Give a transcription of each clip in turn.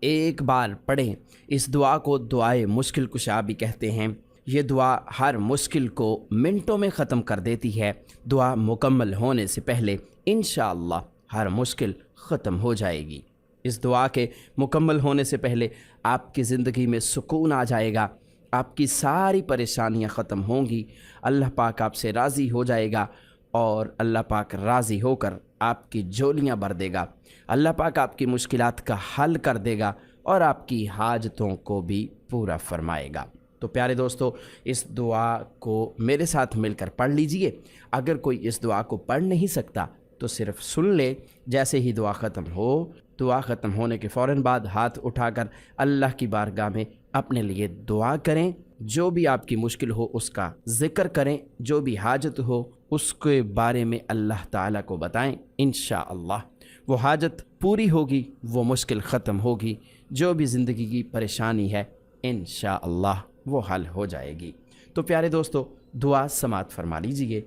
एक बार पढ़ें। इस दुआ को दुआए मुश्किल कुशा भी कहते हैं। ये दुआ हर मुश्किल को मिनटों में ख़त्म कर देती है। दुआ मुकम्मल होने से पहले इंशाअल्लाह हर मुश्किल ख़त्म हो जाएगी। इस दुआ के मुकम्मल होने से पहले आपकी ज़िंदगी में सुकून आ जाएगा, आपकी सारी परेशानियां ख़त्म होंगी, अल्लाह पाक आपसे राज़ी हो जाएगा और अल्लाह पाक राज़ी होकर आपकी झोलियां भर देगा। अल्लाह पाक आपकी मुश्किलात का हल कर देगा और आपकी हाजतों को भी पूरा फरमाएगा। तो प्यारे दोस्तों, इस दुआ को मेरे साथ मिलकर पढ़ लीजिए। अगर कोई इस दुआ को पढ़ नहीं सकता तो सिर्फ सुन ले। जैसे ही दुआ ख़त्म हो, दुआ ख़त्म होने के फ़ौरन बाद हाथ उठाकर अल्लाह की बारगाह में अपने लिए दुआ करें। जो भी आपकी मुश्किल हो उसका ज़िक्र करें, जो भी हाजत हो उसके बारे में अल्लाह ताला को बताएं। इंशाअल्लाह वो हाजत पूरी होगी, वो मुश्किल ख़त्म होगी। जो भी ज़िंदगी की परेशानी है इंशाअल्लाह वो हल हो जाएगी। तो प्यारे दोस्तों, दुआ समात फरमा लीजिए।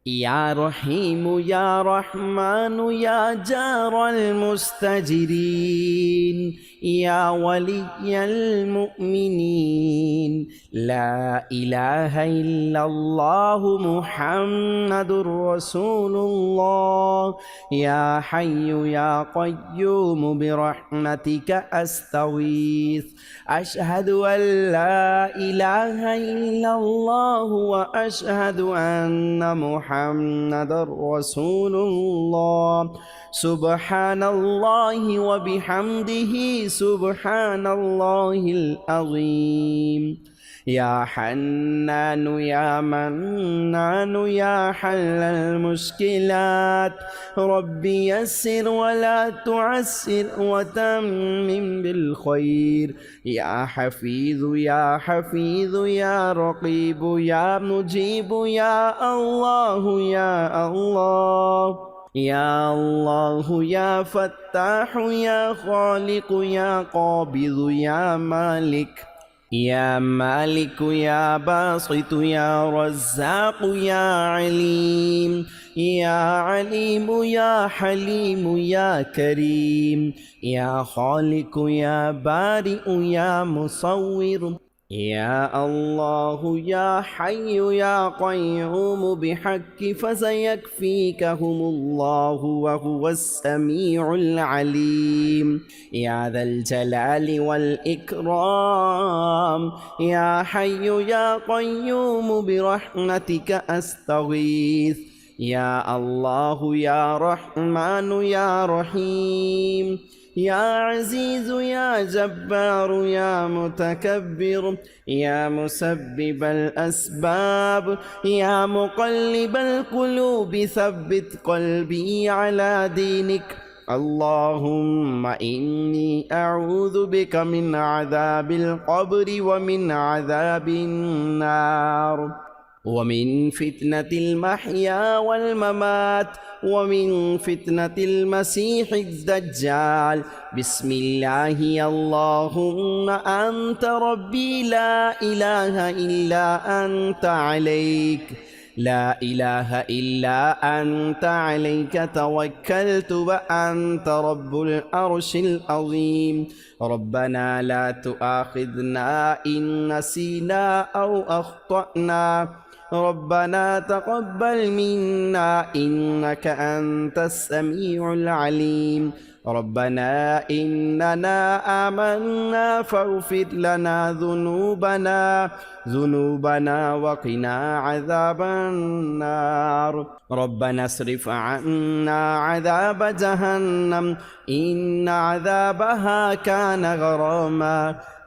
या रहीमु या रहमानु या जारल मुस्तजिरीन या वलियल मुमिनीन ला इलाहा इल्लल्लाहु मुहम्मदुर रसूलुल्लाह या हय्यु या क़य्यूम बिरहमतिका अस्तगीथ अशहदु अल्ला इलाहा इल्लल्लाहु व अशहदु अन्ना मुहम्मदुर रसूलुल्लाह सुब्हानल्लाहि व बिहम्दिही सुब्हानल्लाहिल अज़ीम या हन्नानु या मन्नानु या हल्लल मुश्किलात रब्बी यस्सिर वला तुअस्सिर व तम्मिम बिल खैर या हफीज़ु या हफीज़ु या रक़ीबु या मुजीबु या अल्लाहु या अल्लाह या अल्लाहु या फत्ताहु या खालिकु या क़ाबिज़ु या मालिक या बासितु या रज़्ज़ाक़ु या अलीमु या हलीमु या करीम या खालिकु या बारिउ या मुसव्विर या अल्लाहु या हय्यु या क़य्यूम बिहक़्क़ि फसयकफ़ीकहुमुल्लाहु व हुवस्समीउल अलीम या ज़ल जलालि वल इकराम या हय्यु या क़य्यूम बिरहमतिका अस्तगीथ या अल्लाहु या रहमानु या रहीम या अज़ीज़ु या जब्बारु या मुतकब्बिर या मुसब्बिबल अस्बाब या मुक़ल्लिबल क़ुलूबि सब्बित क़ल्बी अला दीनिक अल्लाहुम्मा इन्नी अऊज़ु बिका मिन अज़ाबिल क़ब्रि व मिन अज़ाबिन नार व मिन फितनतिल महया वल ममात व मिन फितनतिल मसीहिद दज्जाल बिस्मिल्लाहि अल्लाहुम्मा अंत रब्बी ला इलाहा इल्ला अंत अलैक ला इलाहा इल्ला अंत अलैका तवक्कलतु व अंत रब्बुल अर्शिल अज़ीम रब्बना ला तुआखिज़ना इन नसीना औ अख्तअना रब्बना तक़ब्बल मिन्ना इन्नका अंतस समीउल अलीम रब्बना इन्नना आमन्ना फ़ग़फ़िर लना ज़ुनूबना वक़िना अज़ाबन नार रब्बना अस्रिफ़ अन्ना अज़ाब जहन्नम इन्न अज़ाबहा कान गरामा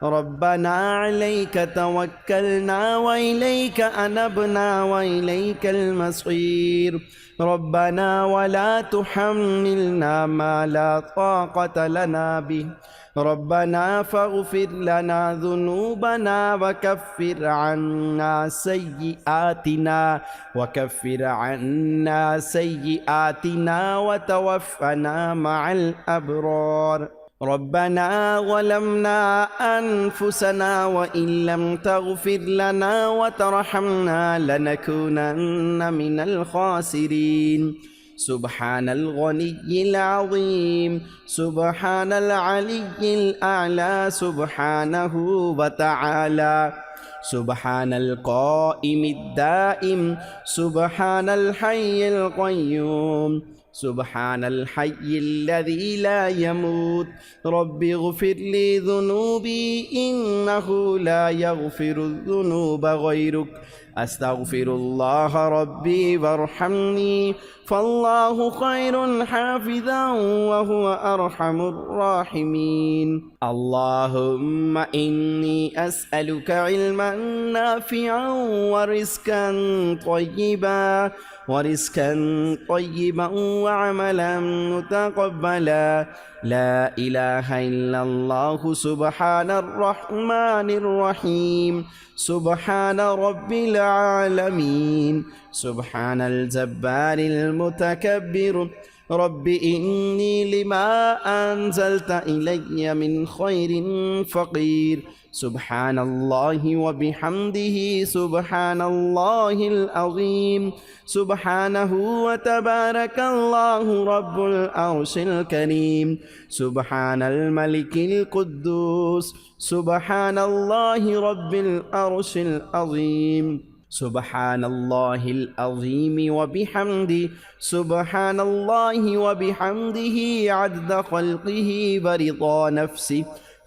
रब्बना अलैका तवक्कलना व इलैका अनबना व इलैकल मसीर रब्बना वला तुहम्मिलना मा ला ताक़त लना बिह रब्बना फ़ग़फ़िर लना ज़ुनूबना वकफ़्फ़िर अन्ना सय्यिआतिना वतवफ़्फ़ना मअल अबरार रब्बना ज़लमना अनफुसना व इन लम तग़फ़िर लना व तरहमना लनकूनन्न मिनल ख़ासिरीन سبحان الغني العظيم سبحان العلي الأعلى سبحانه وتعالى سبحان القائم الدائم سبحان الحي القيوم سبحان الحي الذي لا يموت رب اغفر لي ذنوبي إنه لا يغفر الذنوب غيرك أستغفر الله ربي وارحمني فالله خير حافظا وهو أرحم الراحمين اللهم إني أسألك علما نافعا ورزقا طيبا وعملا متقبلا لا إله إلا الله سبحان الرحمن الرحيم سبحان رب العالمين سبحان الجبار المتكبر رب إني لما أنزلت إلي من خير فقير سبحان الله وبحمده سبحان الله العظيم سبحانه وتبارك الله رب العرش الكريم سبحان الملك القدوس سبحان الله رب العرش العظيم سبحان الله العظيم وبحمده سبحان الله وبحمده عدد خلقه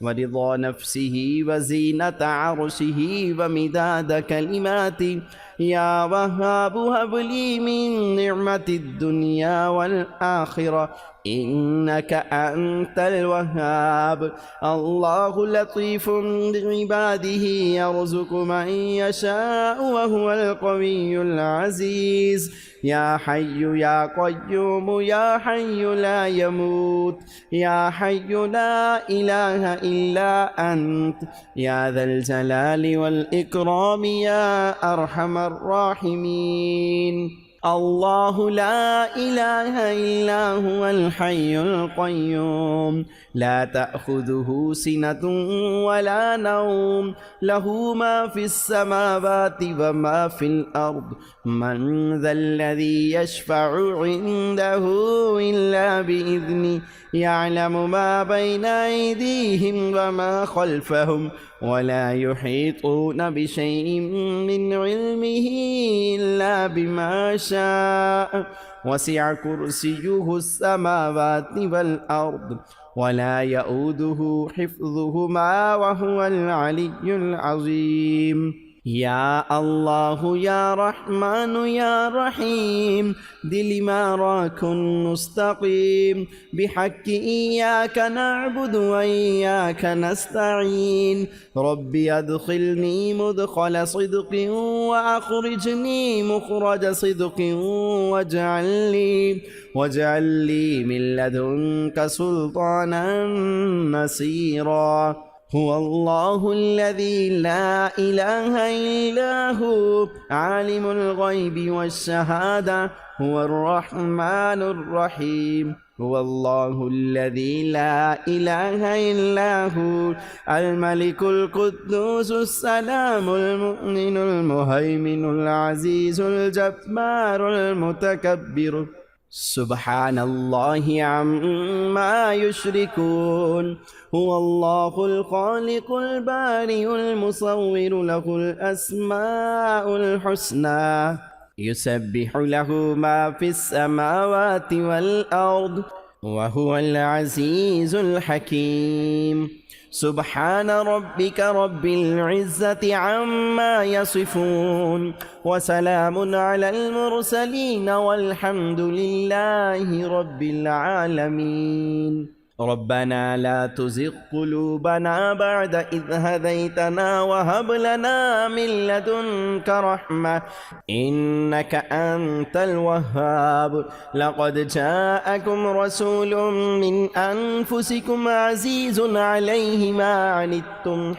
ورضا نفسه وزينة عرشه ومداد كلماته يا وهاب هب لي من نعمة الدنيا والآخرة إنك أنت الوهاب الله لطيف بعباده يرزق من يشاء وهو القوي العزيز يا حي يا قيوم يا حي لا يموت يا حي لا إله إلا أنت يا ذا الجلال والإكرام يا أرحم الراحمين الله لا إله إلا هو الحي القيوم لا تأخذه سنة ولا نوم له ما في السماوات وما في الأرض من ذا الذي يشفع عنده إلا بإذنه يعلم ما بين أيديهم وما خلفهم ولا يحيطون بشيء من علمه إلا بما شاء وسع كرسيه السماوات والأرض ولا يؤوده حفظهما وهو العلي العظيم يا الله يا رحمن يا رحيم دل ما راكن مستقيم بحق إياك نعبد وإياك نستعين ربي أدخلني مدخل صدق وأخرجني مخرج صدق واجعل لي من لدنك سلطانا نصيرا هو الله الذي لا إله إلا هو عالم الغيب والشهادة هو الرحمن الرحيم هو الله الذي لا إله إلا هو الملك القدوس السلام المؤمن المهيمن العزيز الجبار المتكبر سبحان الله عما يشركون هو الله الخالق البارئ المصور له الأسماء الحسنى يسبح له ما في السماوات والأرض وهو العزيز الحكيم سبحان ربك رب العزة عما يصفون وسلام على المرسلين والحمد لله رب العالمين ربنا لا تزغ قلوبنا بعد إذ هديتنا وهب لنا من لدنك رحمة إنك أنت الوهاب لقد جاءكم رسول من أنفسكم عزيز عليه ما عنتم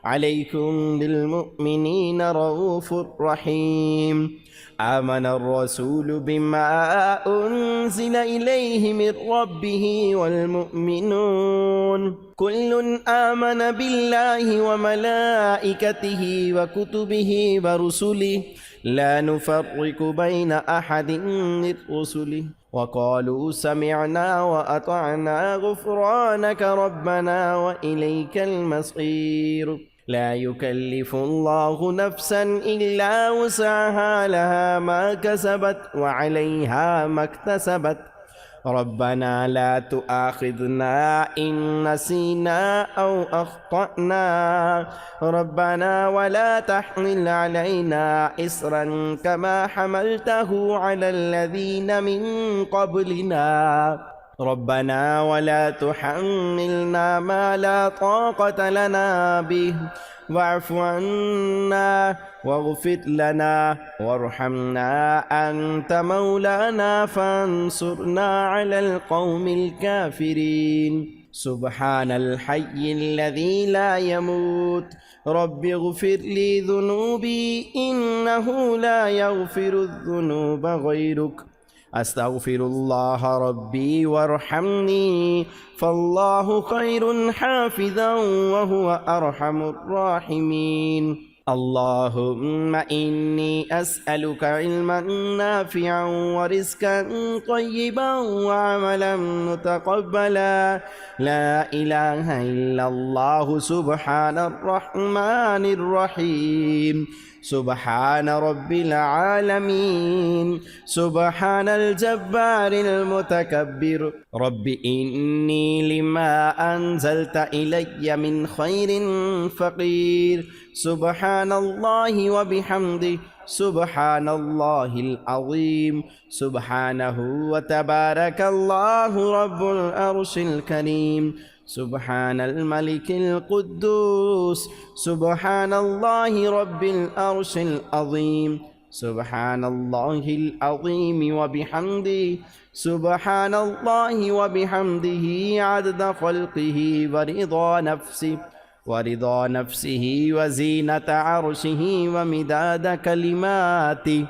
عليكم بالمؤمنين رؤوف رحيم آمن الرسول بما أنزل إليه من ربه والمؤمنون كل آمن بالله وملائكته وكتبه ورسله لا نفرق بين أحد من رسله وقالوا سمعنا وأطعنا غفرانك ربنا وإليك المصير لا يكلف الله نفسا إلا وسعها لها ما كسبت وعليها ما اكتسبت ربنا لا تؤاخذنا إن نسينا أو أخطأنا ربنا ولا تحمل علينا إصرا كما حملته على الذين من قبلنا ربنا ولا تحملنا ما لا طاقة لنا به واعف عنا واغفر لنا وارحمنا أنت مولانا فانصرنا على القوم الكافرين سبحان الحي الذي لا يموت رب اغفر لي ذنوبي إنه لا يغفر الذنوب غيرك أستغفر الله ربي وارحمني فالله خير حافظا وهو أرحم الراحمين اللهم إني أسألك علما نافعا ورزقا طيبا وعملا متقبلا لا إله إلا الله سبحان الرحمن الرحيم سبحان رب العالمين سبحان الجبار المتكبر رب إني لما أنزلت إلي من خير فقير سبحان الله وبحمده سبحان الله العظيم سبحانه وتبارك الله رب العرش الكريم سبحان الملك القدوس سبحان الله رب العرش العظيم سبحان الله العظيم وبحمده سبحان الله وبحمده عدد خلقه ورضا نفسه وزينة عرشه ومداد كلماته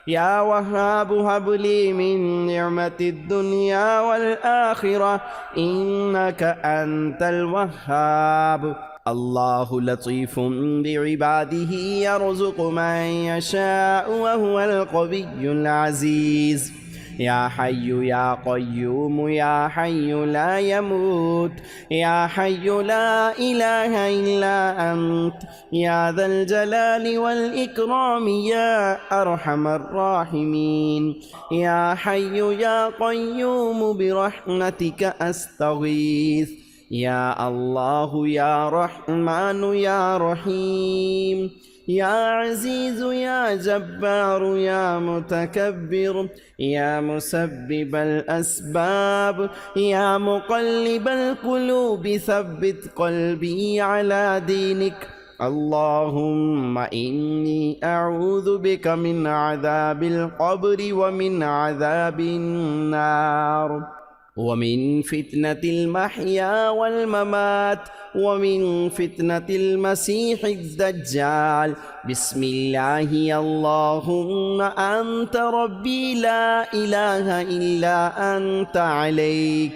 يا وهاب هب لي من نعمة الدنيا والآخرة إنك أنت الوهاب الله لطيف بعباده يرزق من يشاء وهو القوي العزيز يا حي يا قيوم يا حي لا يموت يا حي لا إله إلا أنت يا ذا الجلال والإكرام يا أرحم الراحمين يا حي يا قيوم برحمتك أستغيث يا الله يا رحمن يا رحيم يا عزيز يا جبار يا متكبر يا مسبب الأسباب يا مقلب القلوب ثبت قلبي على دينك اللهم إني أعوذ بك من عذاب القبر ومن عذاب النار ومن فتنة المحيا والممات ومن فتنة المسيح الدجال بسم الله اللهم أنت ربي لا إله إلا أنت عليك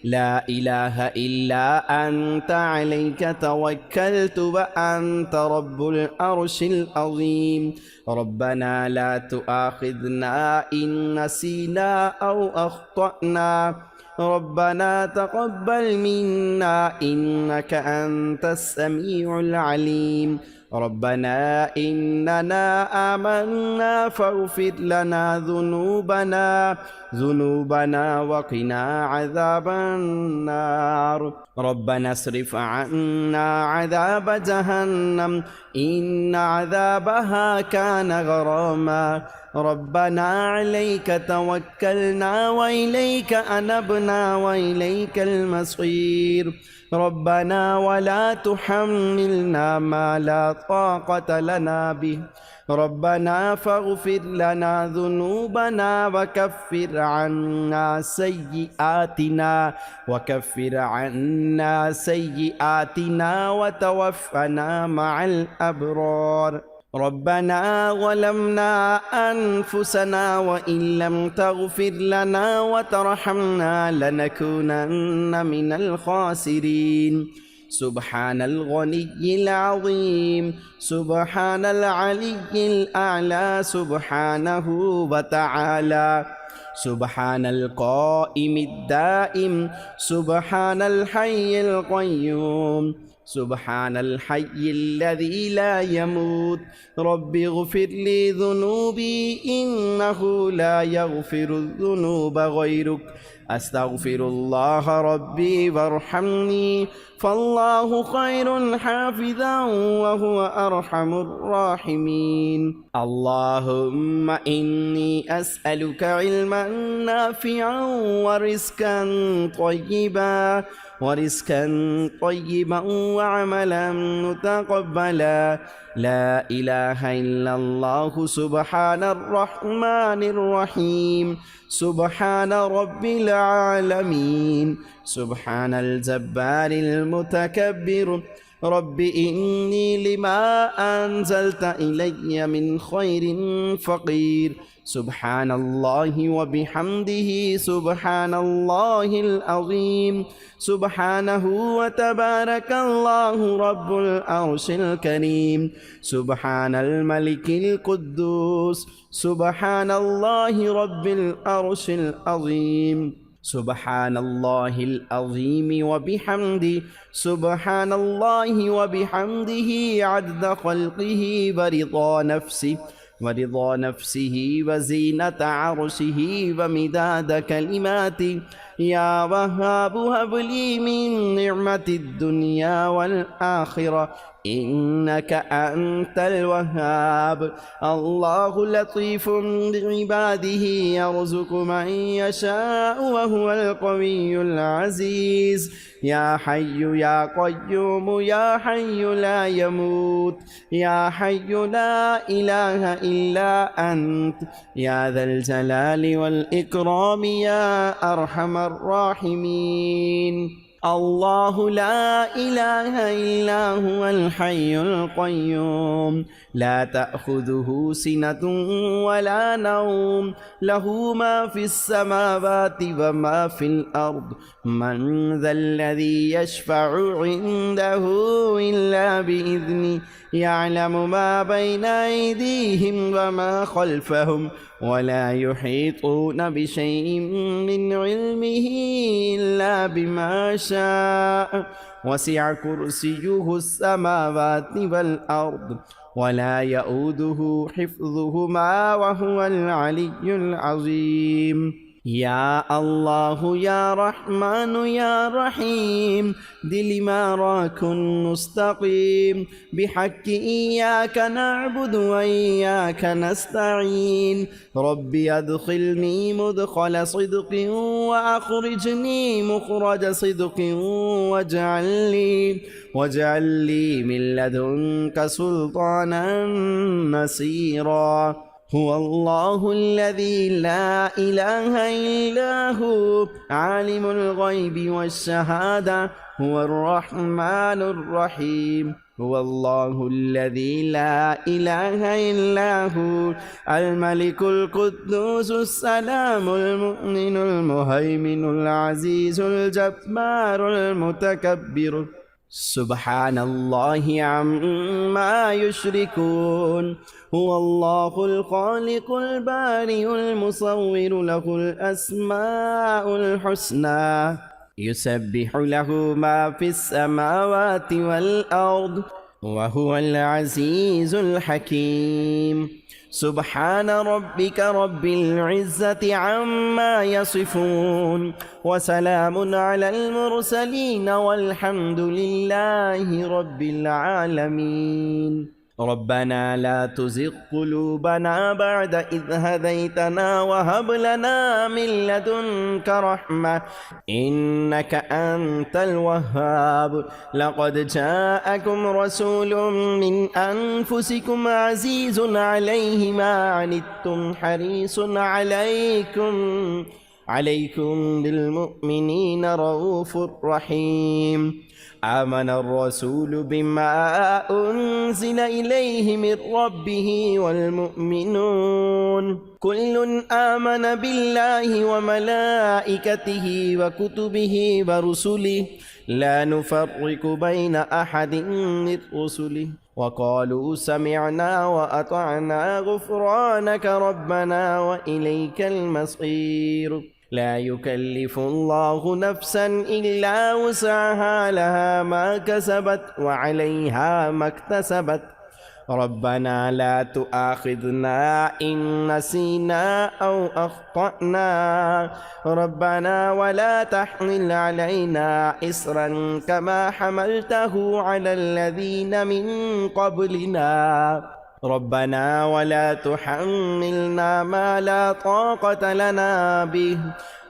لا إله إلا أنت عليك توكلت وأنت رب العرش العظيم ربنا لا تؤاخذنا إن نسينا أو أخطأنا ربنا تقبل منا إنك أنت السميع العليم ربنا إننا آمنا فاغفر لنا ذنوبنا وقنا عذاب النار ربنا اصرف عنا عذاب جهنم إن عذابها كان غراما ربنا عليك توكلنا وإليك أنبنا وإليك المصير ربنا ولا تحملنا ما لا طاقة لنا به ربنا فاغفر لنا ذنوبنا وكفر عنا سيئاتنا وتوفنا مع الأبرار. ربنا ظلمنا أنفسنا وإن لم تغفر لنا وترحمنا لنكونن من الخاسرين. سبحان الغني العظيم، سبحان العلي الأعلى سبحانه وتعالى، سبحان القائم الدائم، سبحان الحي القيوم، سبحان الحي الذي لا يموت. رب اغفر لي ذنوبي إنه لا يغفر الذنوب غيرك. أستغفر الله ربي وارحمني فالله خير حافظا وهو أرحم الراحمين. اللهم إني أسألك علما نافعا ورزقا طيبا وعملا متقبلا. لا إله إلا الله. سبحان الرحمن الرحيم، سبحان رب العالمين، سبحان الجبار المتكبر. رب إني لما أنزلت إلي من خير فقير. سبحان الله وبحمده سبحان الله العظيم. سبحانه وتبارك الله رب العرش الكريم. سبحان الملك القدوس. سبحان الله رب العرش العظيم. سبحان الله العظيم وبحمده سبحان الله وبحمده عدد خلقه ورضا نفسه وزينة عرشه ومداد كلماته. يا وهاب هب لي من نعمة الدنيا والآخرة إنك أنت الوهاب. الله لطيف بعباده يرزق من يشاء وهو القوي العزيز. يا حي يا قيوم يا حي لا يموت. يا حي لا إله إلا أنت يا ذا الجلال والإكرام يا أرحم الراحمين. الله لا إله إلا هو الحي القيوم لا تأخذه سنة ولا نوم له ما في السماوات وما في الأرض. من ذا الذي يشفع عنده إلا بإذنه. يعلم ما بين أيديهم وما خلفهم ولا يحيطون بشيء من علمه إلا بما شاء. وسع كرسيه السماوات والأرض ولا يؤوده حفظهما وهو العلي العظيم. يا الله يا رحمن يا رحيم دل ما راكن مستقيم بحق إياك نعبد وإياك نستعين. ربي أدخلني مدخل صدق وأخرجني مخرج صدق واجعل لي من لدنك سلطانا نصيرا. هو الله الذي لا إله إلا هو عالم الغيب والشهادة هو الرحمن الرحيم. هو الله الذي لا إله إلا هو الملك القدوس السلام المؤمن المهيمن العزيز الجبار المتكبر. سبحان الله عما يشركون. هو الله الخالق البارئ المصور له الأسماء الحسنى يسبح له ما في السماوات والأرض وهو العزيز الحكيم. سبحان ربك رب العزة عما يصفون وسلام على المرسلين والحمد لله رب العالمين. ربنا لا تزغ قلوبنا بعد إذ هديتنا وهب لنا من لدنك رحمة إنك أنت الوهاب لقد جاءكم رسول من أنفسكم عزيز عليه ما عنتم حريص عليكم بالمؤمنين رؤوف رحيم آمن الرسول بما أنزل إليه من ربه والمؤمنون كل آمن بالله وملائكته وكتبه ورسله لا نفرق بين أحد من رسله وقالوا سمعنا وأطعنا غفرانك ربنا وإليك المصير لا يكلف الله نفسا إلا وسعها لها ما كسبت وعليها ما اكتسبت ربنا لا تؤاخذنا إن نسينا أو أخطأنا ربنا ولا تحمل علينا إصرا كما حملته على الذين من قبلنا ربنا ولا تحملنا ما لا طاقة لنا به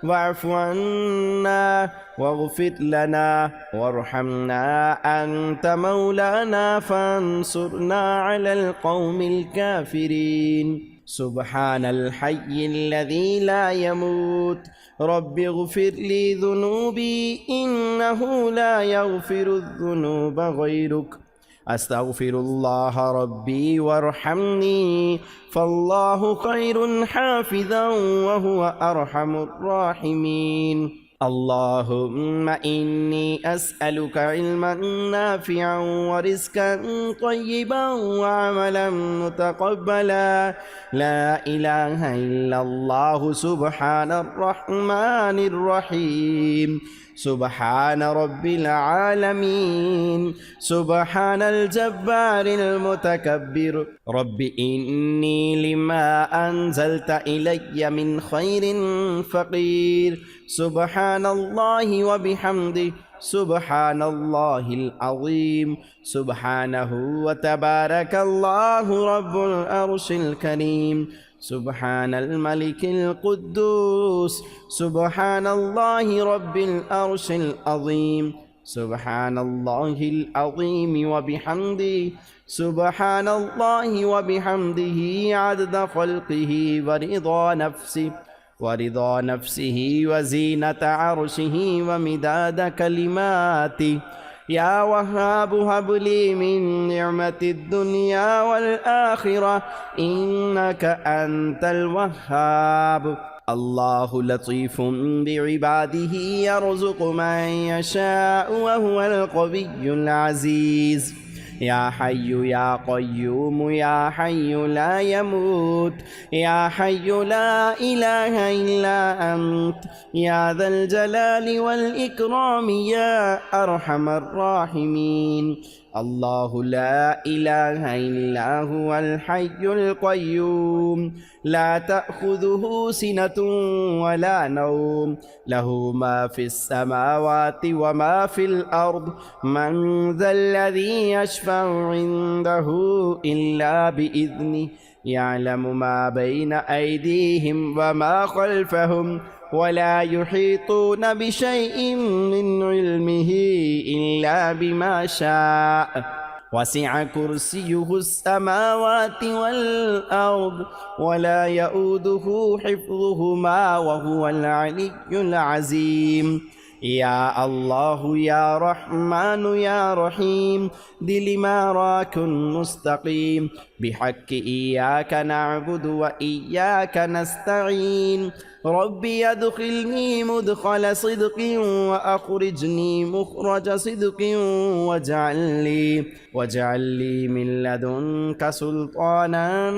واعف عنا واغفر لنا وارحمنا أنت مولانا فانصرنا على القوم الكافرين سبحان الحي الذي لا يموت رب اغفر لي ذنوبي إنه لا يغفر الذنوب غيرك أستغفر الله ربي وارحمني فالله خير حافظا وهو أرحم الراحمين اللهم إني أسألك علما نافعا ورزقا طيبا وعملا متقبلا لا إله إلا الله سبحان الرحمن الرحيم سبحان رب العالمين سبحان الجبار المتكبر رب إني لما أنزلت إلي من خير فقير سبحان الله وبحمده سبحان الله العظيم سبحانه وتبارك الله رب العرش الكريم سبحان الملك القدوس سبحان الله رب العرش العظيم سبحان الله العظيم وبحمده سبحان الله وبحمده عدد خلقه ورضا نفسه وزينة عرشه ومداد كلماته يا وهاب هب لي من نعمة الدنيا والآخرة إنك أنت الوهاب الله لطيف بعباده يرزق من يشاء وهو القوي العزيز يا حي يا قيوم يا حي لا يموت يا حي لا إله إلا أنت يا ذا الجلال والإكرام يا أرحم الراحمين الله لا إله إلا هو الحي القيوم لا تأخذه سنة ولا نوم له ما في السماوات وما في الأرض من ذا الذي يشفع عنده إلا بإذنه يعلم ما بين أيديهم وما خلفهم ولا يحيطون بشيء من علمه إلا بما شاء وسع كرسيه السماوات والأرض ولا يؤوده حفظهما وهو العلي العظيم يا الله يا رحمن يا رحيم دل ما راك مستقيم بحق إياك نعبد وإياك نستعين ربي أدخلني مدخل صدق وأخرجني مخرج صدق واجعل لي من لدنك سلطانا